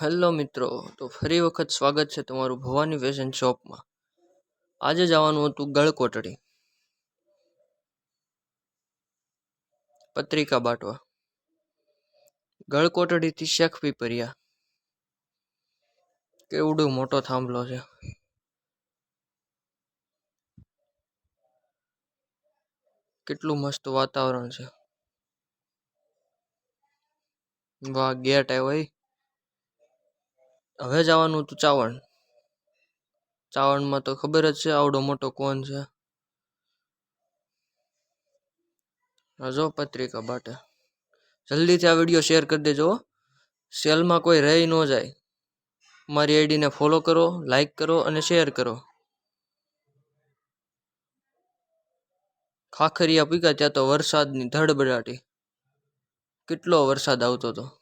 Hello મિત્રો, તો ફરી વખત સ્વાગત છે તમારું ભવાની ફેશન શોપમાં. આજે જવાનું હતું ગળકોટડી પત્રિકા બાંટવા. ગળકોટડીથી શેખ પીપરિયા કેવડો મોટો થાંભલો છે. કેટલું મસ્ત વાતાવરણ છે. વાહ, ગેટ આવ્યો. હવે જવાનું હતું ચાવણ. ચાવણમાં તો ખબર જ છે આવડો મોટો કોન છે. જો પત્રિકા બાટે. જલ્દીથી આ વિડીયો શેર કરી દેજો. સેલમાં કોઈ રહી ન જાય. મારી આઈડીને ફોલો કરો, લાઈક કરો અને શેર કરો. ખાખરિયા પીગા ત્યાં તો વરસાદની ધડબડાટી. કેટલો વરસાદ આવતો હતો.